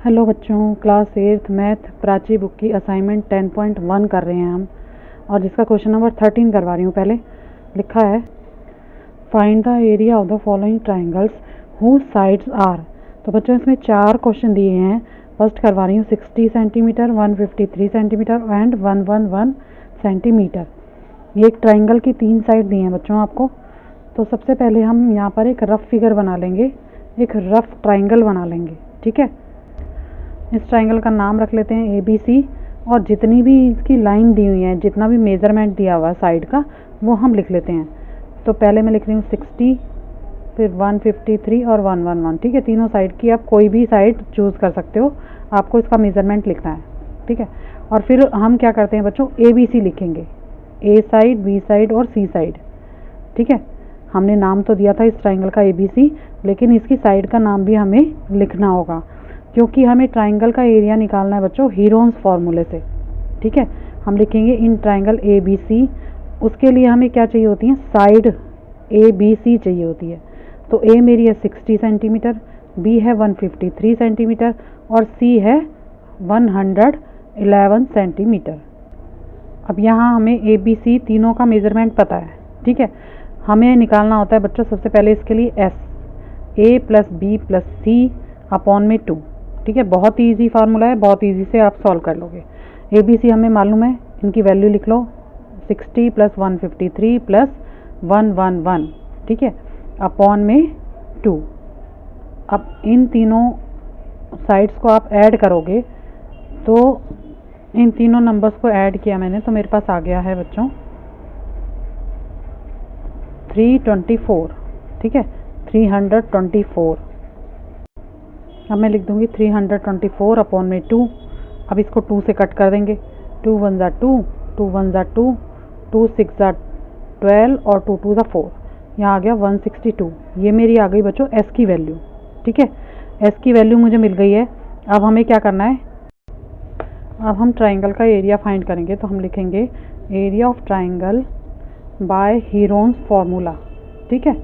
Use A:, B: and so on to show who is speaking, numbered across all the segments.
A: Hello बच्चों, class 8th math Prachi book की assignment 10.1 कर रहे हैं हम, और जिसका क्वेश्चन नंबर 13 करवा रही हूँ। पहले लिखा है find the area of the following triangles whose sides are. तो बच्चों इसमें 4 क्वेश्चन दिए हैं। फर्स्ट करवा रही हूँ 60 सेंटीमीटर, 153 सेंटीमीटर एंड 111 सेंटीमीटर। ये एक ट्राइंगल की 3 साइड दी हैं बच्चों आपको। तो सबसे पहले हम यहाँ पर एक रफ फिगर बना लेंगे, एक रफ ट्राइंगल बना लेंगे। ठीक है, इस ट्राइंगल का नाम रख लेते हैं ABC, और जितनी भी इसकी लाइन दी हुई है, जितना भी मेज़रमेंट दिया हुआ है साइड का, वो हम लिख लेते हैं। तो पहले मैं लिख रही हूँ 60, फिर 153 और 111। ठीक है, तीनों साइड की आप कोई भी साइड चूज़ कर सकते हो, आपको इसका मेज़रमेंट लिखना है। ठीक है, और फिर हम क्या करते हैं बच्चों, ABC लिखेंगे, A साइड, B साइड और C साइड। ठीक है, हमने नाम तो दिया था इस ट्राइंगल का ABC, लेकिन इसकी साइड का नाम भी हमें लिखना होगा, क्योंकि हमें ट्राइंगल का एरिया निकालना है बच्चों हीरोन्स फार्मूले से। ठीक है, हम लिखेंगे इन ट्राइंगल ABC। उसके लिए हमें क्या चाहिए होती है, साइड ABC चाहिए होती है। तो A मेरी है 60 सेंटीमीटर, B है 153 सेंटीमीटर और C है 111 सेंटीमीटर। अब यहाँ हमें ABC तीनों का मेज़रमेंट पता है। ठीक है, हमें निकालना होता है बच्चों सबसे पहले इसके लिए S, A plus B plus C upon में 2। ठीक है, बहुत ही ईजी फार्मूला है, बहुत ईजी से आप सॉल्व कर लोगे। ABC हमें मालूम है, इनकी वैल्यू लिख लो, 60 प्लस 153 प्लस 111। ठीक है, अपॉन में 2। अब इन तीनों साइड्स को आप ऐड करोगे, तो इन तीनों नंबर्स को ऐड किया मैंने, तो मेरे पास आ गया है बच्चों 324। ठीक है, 324। अब मैं लिख दूंगी 324 अपॉन में 2। अब इसको 2 से कट कर देंगे, 2 1 ज़ा 2, 2 1 ज़ा 2, 2 6 ज़ा 12 और 2 2 ज़ा 4। यहाँ आ गया 162। ये मेरी आ गई बच्चों S की वैल्यू। ठीक है, S की वैल्यू मुझे मिल गई है। अब हमें क्या करना है, अब हम ट्राइंगल का एरिया फाइंड करेंगे। तो हम लिखेंगे area of triangle by Heron's formula. ठीक है,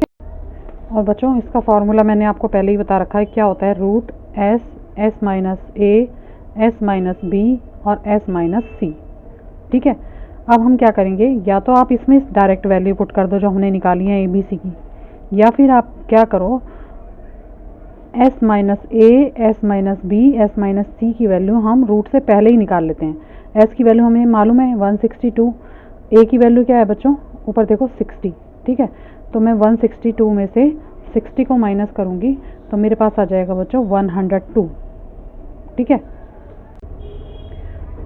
A: और बच्चों इसका फार्मूला मैंने आपको पहले ही बता रखा है, क्या होता है, root S, S minus A, S minus B और S माइनस C। ठीक है, अब हम क्या करेंगे, या तो आप इसमें डायरेक्ट वैल्यू पुट कर दो जो हमने निकाली है ABC की, या फिर आप क्या करो, S minus A, S minus B, S minus C की वैल्यू हम रूट से पहले ही निकाल लेते हैं। S की वैल्यू हमें मालूम है 162, A की वैल्यू क्या है बच्चों, ऊपर देखो 60। ठीक है, तो मैं 162 में से 60 को माइनस करूंगी, तो मेरे पास आ जाएगा बच्चों 102। ठीक है,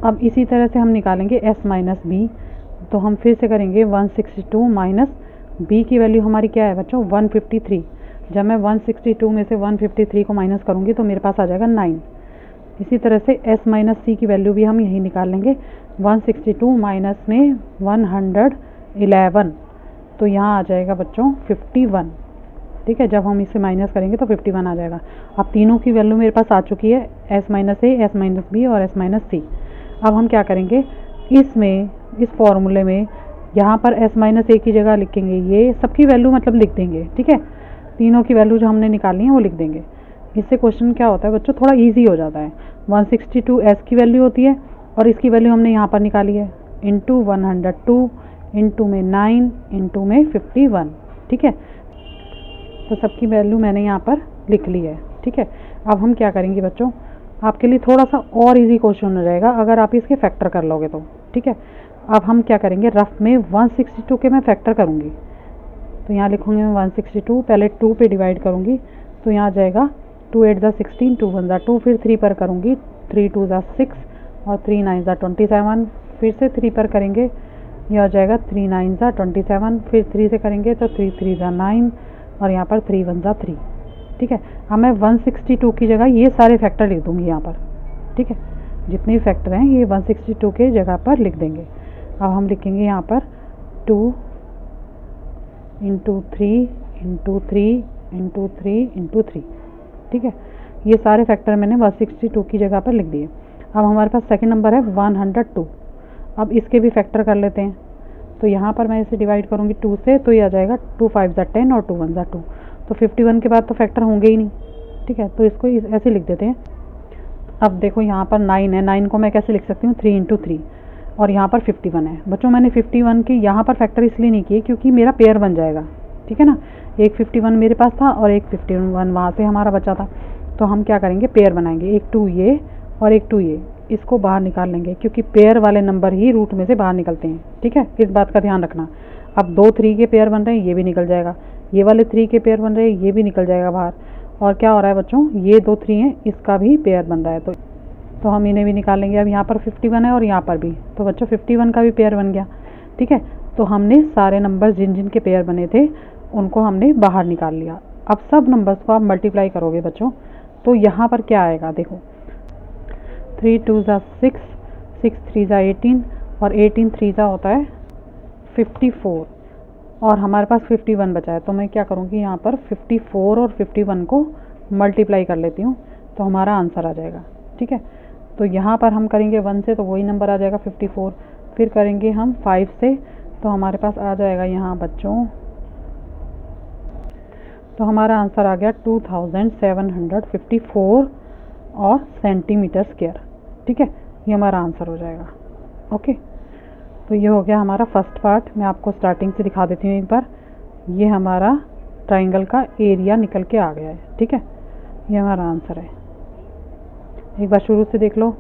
A: अब इसी तरह से हम निकालेंगे S माइनस B। तो हम फिर से करेंगे 162 माइनस B की वैल्यू हमारी क्या है बच्चों, 153। जब मैं 162 में से 153 को माइनस करूंगी तो मेरे पास आ जाएगा 9। इसी तरह से S माइनस C की वैल्यू भी हम यही निकाल लेंगे, 162 माइनस में 111, तो यहाँ आ जाएगा बच्चों 51। ठीक है, जब हम इसे माइनस करेंगे तो 51 आ जाएगा। अब तीनों की वैल्यू मेरे पास आ चुकी है, S minus A, S minus B और S माइनस C। अब हम क्या करेंगे, इसमें इस फॉर्मूले में यहाँ पर S माइनस A की जगह लिखेंगे, ये सबकी वैल्यू मतलब लिख देंगे। ठीक है, तीनों की वैल्यू जो हमने निकाली है वो लिख देंगे। इससे क्वेश्चन क्या होता है बच्चों, थोड़ा ईजी हो जाता है। 162 S की वैल्यू होती है, और इसकी वैल्यू हमने यहाँ पर निकाली है, इंटू 102, इंटू में 9, इंटू में 51। ठीक है, तो सबकी वैल्यू मैंने यहाँ पर लिख ली है। ठीक है, अब हम क्या करेंगे बच्चों, आपके लिए थोड़ा सा और इजी क्वेश्चन हो जाएगा अगर आप इसके फैक्टर कर लोगे तो। ठीक है, अब हम क्या करेंगे, रफ में 162 के मैं फैक्टर करूँगी। तो यहाँ लिखूँगी मैं 162, पहले 2 पे डिवाइड करूँगी, तो यहाँ आ जाएगा 2 8 ज़ा 16, 2 1 ज़ा 2, फिर 3 पर करूँगी, 3 2 ज़ा 6 और 3 9 ज़ा 27, फिर से 3 पर करेंगे, यह हो जाएगा 3 9 ज़ा 27, फिर 3 से करेंगे तो 3 3 ज़ा 9 और यहाँ पर 3 1 ज़ा 3। ठीक है, अब मैं 162 की जगह ये सारे फैक्टर लिख दूँगी यहाँ पर। ठीक है, जितने भी फैक्टर हैं ये 162 के जगह पर लिख देंगे। अब हम लिखेंगे यहाँ पर 2 इंटू 3 इंटू 3 इंटू 3 इंटू 3। ठीक है, ये सारे फैक्टर मैंने 162 की जगह पर लिख दिए। अब हमारे पास सेकंड नंबर है 102। अब इसके भी फैक्टर कर लेते हैं। तो यहाँ पर मैं इसे डिवाइड करूँगी 2 से, तो ये आ जाएगा 2 5 ज़ा 10 और 2 1 ज़ा 2। तो 51 के बाद तो फैक्टर होंगे ही नहीं। ठीक है, तो इसको ऐसे लिख देते हैं। अब देखो यहाँ पर 9 है, 9 को मैं कैसे लिख सकती हूँ 3 इंटू 3, और यहाँ पर 51 है। बच्चों मैंने 51 की यहाँ पर फैक्टर इसलिए नहीं किए क्योंकि मेरा पेयर बन जाएगा, ठीक है ना। एक 51 मेरे पास था और एक 51 वहाँ से हमारा बचा था, तो हम क्या करेंगे पेयर बनाएंगे, एक 2 ये और एक 2 ये, इसको बाहर निकाल लेंगे क्योंकि पेयर वाले नंबर ही रूट में से बाहर निकलते हैं, ठीक है, इस बात का ध्यान रखना। अब 2 3 के पेयर बन रहे हैं, ये भी निकल जाएगा, ये वाले 3 के पेयर बन रहे हैं, ये भी निकल जाएगा बाहर। और क्या हो रहा है बच्चों, ये 2 3 हैं, इसका भी पेयर बन रहा है, तो हम इन्हें भी निकाल लेंगे। अब यहाँ पर 51 है और यहाँ पर भी, तो बच्चों 51 का भी पेयर बन गया, ठीक है। तो हमने सारे नंबर जिन जिन के पेयर बने थे उनको हमने बाहर निकाल लिया। अब सब नंबर्स को आप मल्टीप्लाई करोगे बच्चों, तो यहाँ पर क्या आएगा देखो, 3 2 ज़ा 6, 6 3 ज़ा 18 और 18 3 ज़ा होता है 54, और हमारे पास 51 बचा है। तो मैं क्या करूँगी यहाँ पर 54 और 51 को मल्टीप्लाई कर लेती हूँ, तो हमारा आंसर आ जाएगा, ठीक है। तो यहाँ पर हम करेंगे 1 से, तो वही नंबर आ जाएगा 54, फिर करेंगे हम 5 से, तो हमारे पास आ जाएगा यहाँ बच्चों, तो हमारा आंसर आ गया 2754 और सेंटीमीटर स्क्वायर, ठीक है, ये हमारा आंसर हो जाएगा। ओके, तो ये हो गया हमारा फर्स्ट पार्ट। मैं आपको स्टार्टिंग से दिखा देती हूँ एक बार। ये हमारा ट्राइंगल का एरिया निकल के आ गया है, ठीक है, ये हमारा आंसर है। एक बार शुरू से देख लो,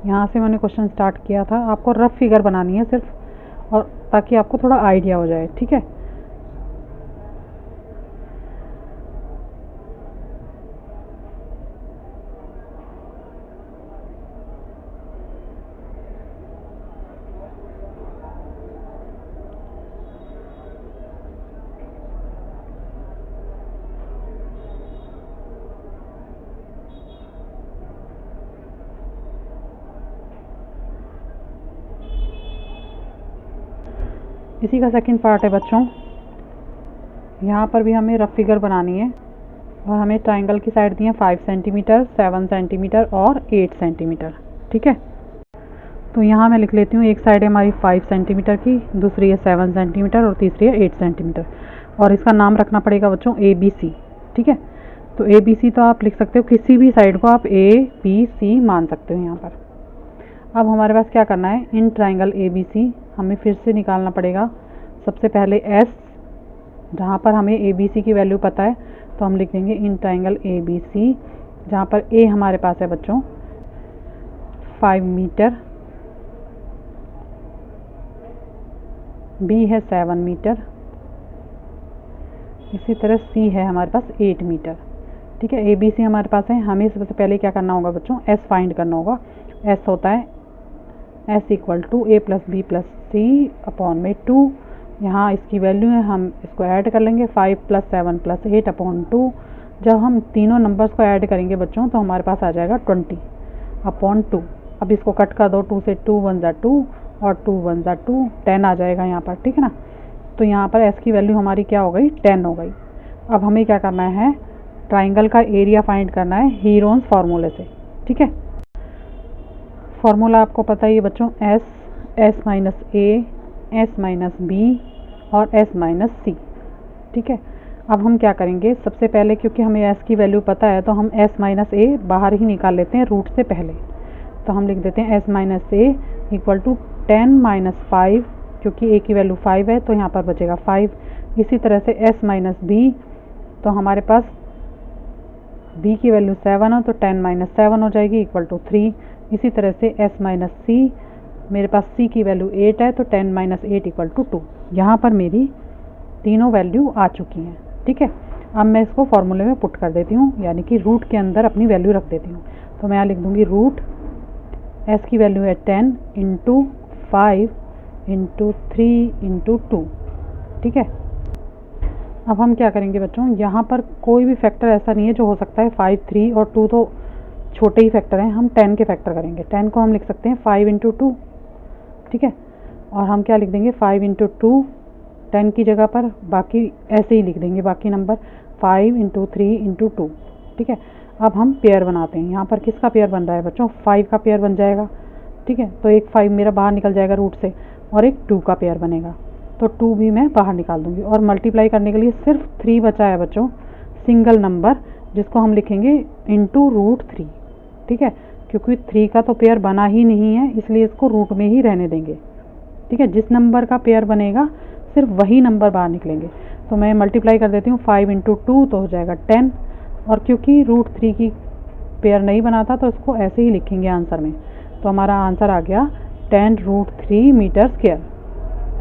A: यहाँ से मैंने क्वेश्चन स्टार्ट किया था। आपको रफ फिगर बनानी है सिर्फ, और ताकि आपको थोड़ा आइडिया हो जाए, ठीक है। इसी का सेकंड पार्ट है बच्चों। यहाँ पर भी हमें रफ फिगर बनानी है, और हमें ट्राइंगल की साइड दी है 5 सेंटीमीटर, 7 सेंटीमीटर और 8 सेंटीमीटर, ठीक है। तो यहाँ मैं लिख लेती हूँ, एक साइड है हमारी 5 सेंटीमीटर की, दूसरी है 7 सेंटीमीटर और तीसरी है 8 सेंटीमीटर, और इसका नाम रखना पड़ेगा बच्चों ABC, ठीक है। तो ABC तो आप लिख सकते हो, किसी भी साइड को आप ABC मान सकते हो यहाँ पर। अब हमारे पास क्या करना है, इन ट्राइंगल ABC हमें फिर से निकालना पड़ेगा। सबसे पहले S, जहाँ पर हमें ABC की वैल्यू पता है, तो हम लिख देंगे इन ट्राइंगल ABC, जहाँ पर A हमारे पास है बच्चों 5 मीटर, B है 7 मीटर, इसी तरह C है हमारे पास 8 मीटर, ठीक है। ABC हमारे पास है। हमें सबसे पहले क्या करना होगा बच्चों, S फाइंड करना होगा। S होता है S equal to A plus B plus C upon में 2, यहाँ इसकी वैल्यू है, हम इसको ऐड कर लेंगे 5 प्लस 7 प्लस 8 अपॉन 2। जब हम तीनों नंबर्स को ऐड करेंगे बच्चों, तो हमारे पास आ जाएगा 20 अपॉन 2। अब इसको कट कर दो, 2 से 2 1 ज़ा 2 और 2 1 ज़ा 2, 10 आ जाएगा यहाँ पर, ठीक है ना। तो यहाँ पर S की वैल्यू हमारी क्या हो गई, 10 हो गई। अब हमें क्या करना है, ट्राइंगल का एरिया फाइंड करना है हीरोन्स फार्मूले से, ठीक है। फार्मूला आपको पता ही है बच्चों, S minus A, S minus B और S माइनस C, ठीक है। अब हम क्या करेंगे, सबसे पहले क्योंकि हमें S की वैल्यू पता है, तो हम S माइनस A बाहर ही निकाल लेते हैं रूट से पहले। तो हम लिख देते हैं S minus A equal to 10 minus 5, क्योंकि A की वैल्यू 5 है, तो यहाँ पर बचेगा 5। इसी तरह से S माइनस B, तो हमारे पास B की वैल्यू 7 है, तो 10 माइनस 7 हो जाएगी इक्वल टू 3। इसी तरह से S माइनस C, मेरे पास C की वैल्यू 8 है, तो 10 माइनस 8 इक्वल टू 2। यहाँ पर मेरी तीनों वैल्यू आ चुकी हैं, ठीक है। अब मैं इसको फॉर्मूले में पुट कर देती हूँ, यानी कि रूट के अंदर अपनी वैल्यू रख देती हूँ। तो मैं यहाँ लिख दूँगी रूट S की वैल्यू है 10 इंटू 5 इंटू 3 इंटू 2, ठीक है। अब हम क्या करेंगे बच्चों, यहाँ पर कोई भी फैक्टर ऐसा नहीं है जो हो सकता है 5, 3 और 2 तो छोटे ही फैक्टर हैं, हम 10 के फैक्टर करेंगे। 10 को हम लिख सकते हैं 5 इंटू 2, ठीक है। और हम क्या लिख देंगे 5 इंटू 2, 10 की जगह पर बाकी ऐसे ही लिख देंगे, बाकी नंबर 5 इंटू 3 इंटू 2, ठीक है। अब हम पेयर बनाते हैं। यहाँ पर किसका पेयर बन रहा है बच्चों, 5 का पेयर बन जाएगा, ठीक है। तो एक 5 मेरा बाहर निकल जाएगा रूट से, और एक 2 का पेयर बनेगा, तो 2 भी मैं बाहर निकाल दूंगी। और मल्टीप्लाई करने के लिए सिर्फ 3 बचा है बच्चों, सिंगल नंबर, जिसको हम लिखेंगे इंटू रूट 3, ठीक है, क्योंकि 3 का तो पेयर बना ही नहीं है, इसलिए इसको रूट में ही रहने देंगे। ठीक है, जिस नंबर का पेयर बनेगा सिर्फ वही नंबर बाहर निकलेंगे। तो मैं मल्टीप्लाई कर देती हूँ, 5 × 2 तो हो जाएगा 10, और क्योंकि √3 की पेयर नहीं बना था तो इसको ऐसे ही लिखेंगे आंसर में। तो हमारा आंसर आ गया 10√3 मीटर स्क्वायर।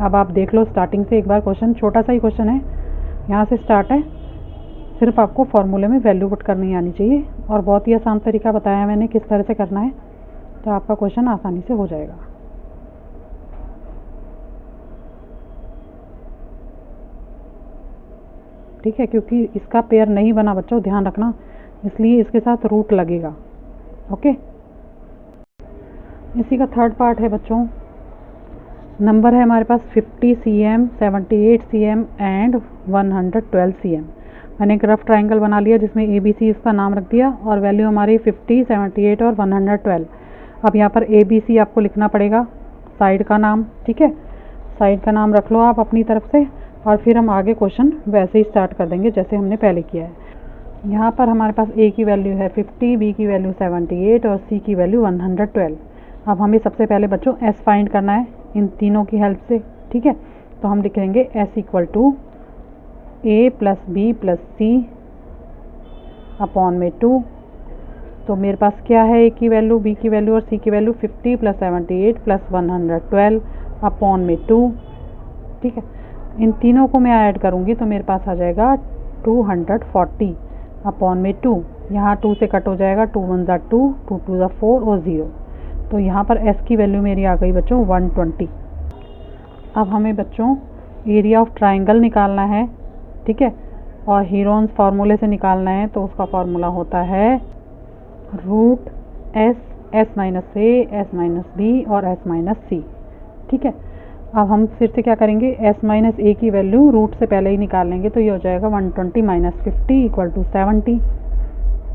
A: अब आप देख लो स्टार्टिंग से एक बार क्वेश्चन, छोटा सा ही क्वेश्चन है, यहाँ से स्टार्ट है। सिर्फ आपको फॉर्मूले में वैल्यू पुट करनी आनी चाहिए, और बहुत ही आसान तरीका बताया मैंने किस तरह से करना है, तो आपका क्वेश्चन आसानी से हो जाएगा। ठीक है, क्योंकि इसका पेयर नहीं बना बच्चों, ध्यान रखना, इसलिए इसके साथ रूट लगेगा। ओके, इसी का थर्ड पार्ट है बच्चों। नंबर है हमारे पास 50 cm, 78 cm एंड 112 cm। मैंने एक रफ ट्राइंगल बना लिया जिसमें ABC इसका नाम रख दिया, और वैल्यू हमारी 50, 78 और 112। अब यहाँ पर ABC आपको लिखना पड़ेगा, साइड का नाम। ठीक है, साइड का नाम रख लो आप अपनी तरफ से, और फिर हम आगे क्वेश्चन वैसे ही स्टार्ट कर देंगे जैसे हमने पहले किया है। यहाँ पर हमारे पास A की वैल्यू है 50, B की वैल्यू 78 और C की वैल्यू 112। अब हमें सबसे पहले बच्चों S फाइंड करना है इन तीनों की हेल्प से। ठीक है, तो हम लिखेंगे S = A + B + C upon में 2। तो मेरे पास क्या है, A की वैल्यू, B की वैल्यू और C की वैल्यू 50 + 78 + 112 अपॉन में 2। ठीक है, इन तीनों को मैं ऐड करूँगी तो मेरे पास आ जाएगा 240 अपॉन में 2। यहाँ 2 से कट हो जाएगा, 2 × 1 = 2, 2 × 2 = 4 और 0। तो यहाँ पर S की वैल्यू मेरी आ गई बच्चों 120। अब हमें बच्चों एरिया ऑफ ट्राइंगल निकालना है। ठीक है, और हीरोन्स फार्मूले से निकालना है, तो उसका फार्मूला होता है √S, S - A, S - B और S - C। ठीक है, अब हम फिर से क्या करेंगे, S - A की वैल्यू रूट से पहले ही निकाल लेंगे, तो ये हो जाएगा 120 - 50 = 70,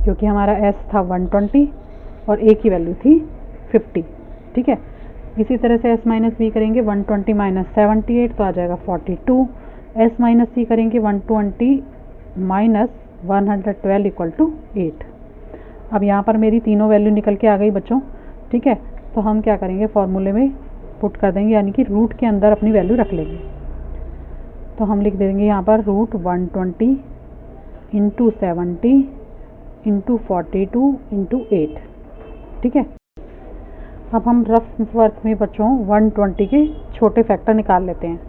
A: क्योंकि हमारा S था 120 और A की वैल्यू थी 50। ठीक है, इसी तरह से S - B करेंगे, 120 - 78 तो आ जाएगा 42। S - C करेंगे 120 - 112 = 8। अब यहाँ पर मेरी तीनों वैल्यू निकल के आ गई बच्चों। ठीक है, तो हम क्या करेंगे, फॉर्मूले में पुट कर देंगे, यानी कि रूट के अंदर अपनी वैल्यू रख लेंगे। तो हम लिख देंगे यहाँ पर √120 × 70 × 42 × 8। ठीक है, अब हम रफ वर्क में बच्चों 120 के छोटे फैक्टर निकाल लेते हैं।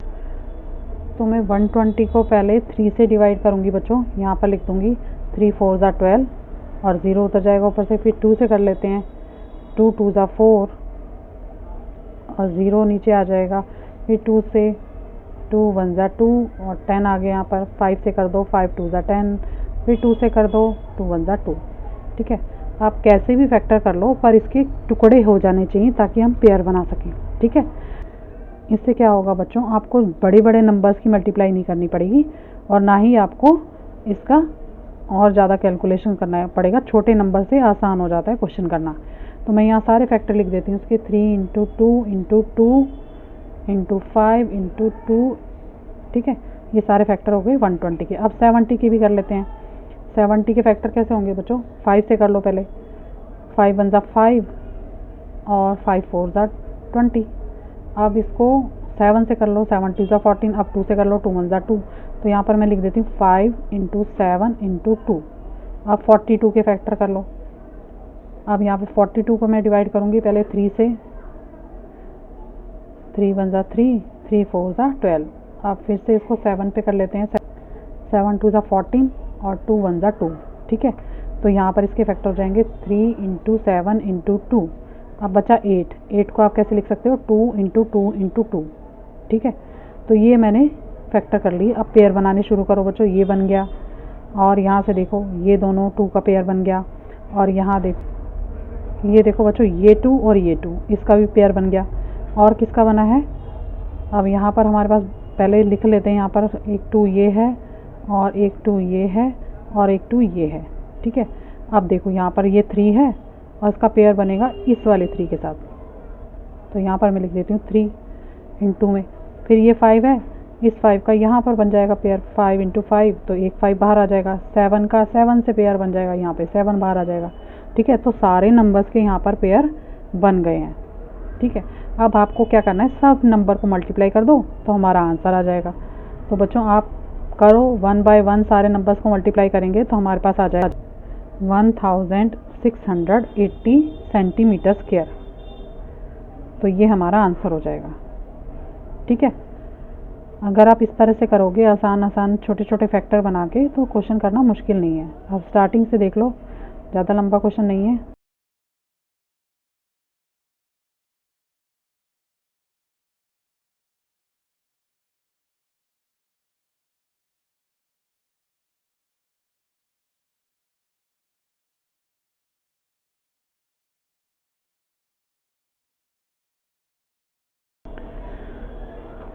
A: तो मैं 120 को पहले 3 से डिवाइड करूँगी बच्चों, यहाँ पर लिख दूँगी 3 × 4 = 12 और 0 उतर जाएगा ऊपर से। फिर 2 से कर लेते हैं, 2 × 2 = 4 और 0 नीचे आ जाएगा। फिर 2 से 2 × 1 = 2 और 10 आ गया यहाँ पर। 5 से कर दो, 5 × 2 = 10, फिर 2 से कर दो, 2 × 1 = 2। ठीक है, आप कैसे भी फैक्टर कर लो, पर इसके टुकड़े हो जाने चाहिए ताकि हम पेयर बना सकें। ठीक है, इससे क्या होगा बच्चों, आपको बड़े बड़े नंबर्स की मल्टीप्लाई नहीं करनी पड़ेगी, और ना ही आपको इसका और ज़्यादा कैलकुलेशन करना पड़ेगा। छोटे नंबर से आसान हो जाता है क्वेश्चन करना। तो मैं यहाँ सारे फैक्टर लिख देती हूँ उसके, 3 × 2 × 2 × 5 × 2। ठीक है, ये सारे फैक्टर हो गए 120 के। अब 70 के भी कर लेते हैं। 70 के फैक्टर कैसे होंगे बच्चों, 5 से कर लो पहले, 5 × 1 = 5 और 5 × 4 = 20। अब इसको 7 से कर लो, 7 × 2 = 14। अब 2 से कर लो, 2 × 1 = 2। तो यहाँ पर मैं लिख देती हूँ 5 × 7 × 2। अब 42 के फैक्टर कर लो। अब यहाँ पे 42 को मैं डिवाइड करूँगी पहले 3 से, 3 × 1 = 3, 3 × 4 = 12। अब फिर से इसको 7 पे कर लेते हैं, 7 × 2 = 14 और 2 × 1 = 2। ठीक है, तो यहाँ पर इसके फैक्टर हो जाएंगे 3 × 7 × 2। अब बचा 8। 8 को आप कैसे लिख सकते हो, 2 × 2 × 2। ठीक है, तो ये मैंने फैक्टर कर लिए। अब पेयर बनाने शुरू करो बच्चों। ये बन गया, और यहाँ से देखो ये दोनों 2 का पेयर बन गया, और यहाँ देखो, ये देखो बच्चों, ये 2 और ये 2, इसका भी पेयर बन गया। और किसका बना है, अब यहाँ पर हमारे पास पहले लिख लेते हैं, यहाँ पर एक 2 ये है और एक 2 ये है और एक 2 ये है। ठीक है, अब देखो यहाँ पर ये 3 है और इसका पेयर बनेगा इस वाले 3 के साथ। तो यहाँ पर मैं लिख देती हूँ 3 × 2 में। फिर ये 5 है, इस 5 का यहाँ पर बन जाएगा पेयर 5 × 5, तो एक 5 बाहर आ जाएगा। 7 का 7 से पेयर बन जाएगा, यहाँ पे 7 बाहर आ जाएगा। ठीक है, तो सारे नंबर्स के यहाँ पर पेयर बन गए हैं। ठीक है, अब आपको क्या करना है, सब नंबर को मल्टीप्लाई कर दो तो हमारा आंसर आ जाएगा। तो बच्चों आप करो 1 बाय 1 सारे नंबर्स को मल्टीप्लाई करेंगे तो हमारे पास आ जाएगा 1680 सेंटीमीटर स्क्वायर। तो ये हमारा आंसर हो जाएगा। ठीक है, अगर आप इस तरह से करोगे आसान आसान छोटे छोटे फैक्टर बना के तो क्वेश्चन करना मुश्किल नहीं है। अब स्टार्टिंग से देख लो, ज़्यादा लंबा क्वेश्चन नहीं है।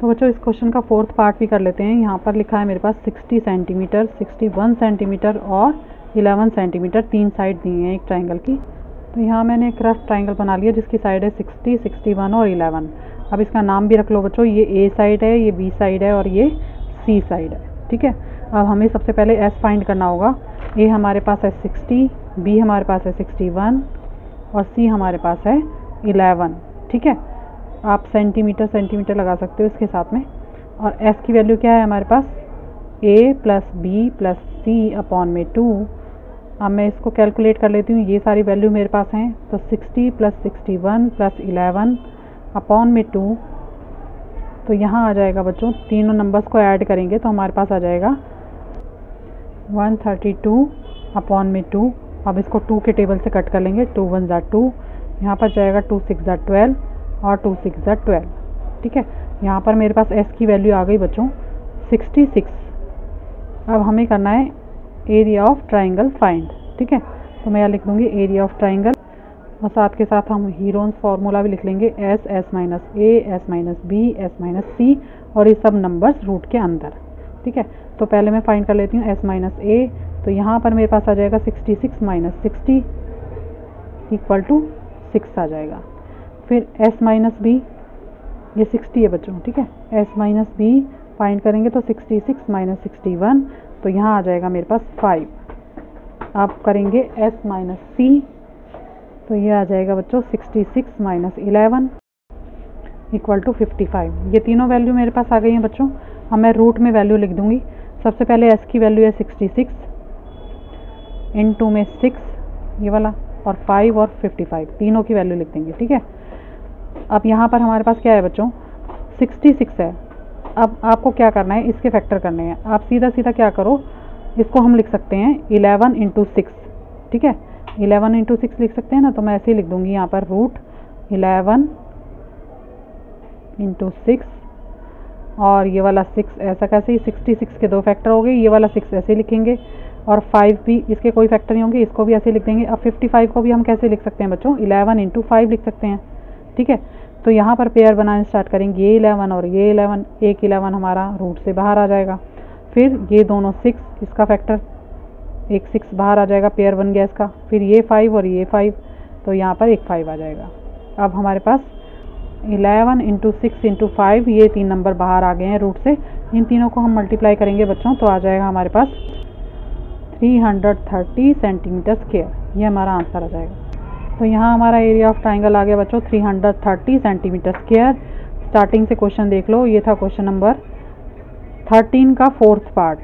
A: तो बच्चों इस क्वेश्चन का फोर्थ पार्ट भी कर लेते हैं। यहाँ पर लिखा है मेरे पास 60 सेंटीमीटर, 61 सेंटीमीटर और 11 सेंटीमीटर, तीन साइड दी हैं एक ट्राइंगल की। तो यहाँ मैंने एक रफ ट्राइंगल बना लिया जिसकी साइड है 60, 61 और 11। अब इसका नाम भी रख लो बच्चों, ये ए साइड है, ये बी साइड है और ये सी साइड है। ठीक है, अब हमें सबसे पहले एस फाइंड करना होगा। ए हमारे पास है 60, बी हमारे पास है 61 और सी हमारे पास है 11। ठीक है, आप सेंटीमीटर सेंटीमीटर लगा सकते हो इसके साथ में। और एस की वैल्यू क्या है हमारे पास, ए प्लस बी प्लस सी अपॉन में 2। अब मैं इसको कैलकुलेट कर लेती हूँ, ये सारी वैल्यू मेरे पास हैं। तो 60 प्लस 61 प्लस 11 अपॉन में 2। तो यहाँ आ जाएगा बच्चों, तीनों नंबर्स को ऐड करेंगे तो हमारे पास आ जाएगा 132 अपॉन में 2। अब इसको 2 के टेबल से कट कर लेंगे, 2 1 ज़ा 2, यहाँ पर जाएगा 2 6 ज़ा 12 और 2 6 ज़ा 12। ठीक है, यहाँ पर मेरे पास एस की वैल्यू आ गई बच्चों 66। अब हमें करना है एरिया ऑफ ट्राइंगल फाइंड। ठीक है, तो मैं यहाँ लिख दूँगी एरिया ऑफ ट्राइंगल और साथ के साथ हम हीरोन्स फार्मूला भी लिख लेंगे, S S minus A, S minus B, S minus C और ये सब नंबर्स रूट के अंदर। ठीक है, तो पहले मैं फाइंड कर लेती हूँ एस माइनस ए। तो यहाँ पर मेरे पास आ जाएगा 66 माइनस 60 इक्वल टू 6 आ जाएगा। फिर एस माइनस बी, ये 60 है बच्चों। ठीक है, एस माइनस बी फाइंड करेंगे तो 66 माइनस 61, तो यहाँ आ जाएगा मेरे पास 5। अब करेंगे एस माइनस सी, तो ये आ जाएगा बच्चों 66 माइनस 11 इक्वल टू 55। ये तीनों वैल्यू मेरे पास आ गई हैं बच्चों। अब मैं रूट में वैल्यू लिख दूंगी। सबसे पहले एस की वैल्यू है 66, इनटू में 6 ये वाला और 5 और 55, तीनों की वैल्यू लिख देंगे। ठीक है, अब यहाँ पर हमारे पास क्या है बच्चों, 66 है। अब आपको क्या करना है, इसके फैक्टर करने हैं। आप सीधा सीधा क्या करो, इसको हम लिख सकते हैं 11 इंटू 6। ठीक है, 11 इंटू 6 लिख सकते हैं ना, तो मैं ऐसे ही लिख दूंगी यहाँ पर रूट 11 इंटू 6 और ये वाला 6 ऐसा कैसे ही 66 के 2 फैक्टर हो गए, ये वाला 6 ऐसे लिखेंगे और 5 भी इसके कोई फैक्टर नहीं होंगे, इसको भी ऐसे लिख देंगे। अब 55 को भी हम कैसे लिख सकते हैं बच्चों, 11 इंटू 5 लिख सकते हैं। ठीक है, तो यहाँ पर पेयर बनाने स्टार्ट करेंगे, ये 11 और ये 11, एक 11 हमारा रूट से बाहर आ जाएगा। फिर ये दोनों 6, इसका फैक्टर एक 6 बाहर आ जाएगा, पेयर बन गया इसका। फिर ये 5 और ये 5, तो यहाँ पर एक 5 आ जाएगा। अब हमारे पास 11 इंटू 6 इंटू 5, ये 3 नंबर बाहर आ गए हैं रूट से। इन तीनों को हम मल्टीप्लाई करेंगे बच्चों तो आ जाएगा हमारे पास 330 सेंटीमीटर स्क्वायर। ये हमारा आंसर आ जाएगा। तो यहाँ हमारा एरिया ऑफ ट्राइंगल आ गया बच्चों 330 सेंटीमीटर स्क्वायर। स्टार्टिंग से क्वेश्चन देख लो, ये था क्वेश्चन नंबर 13 का फोर्थ पार्ट।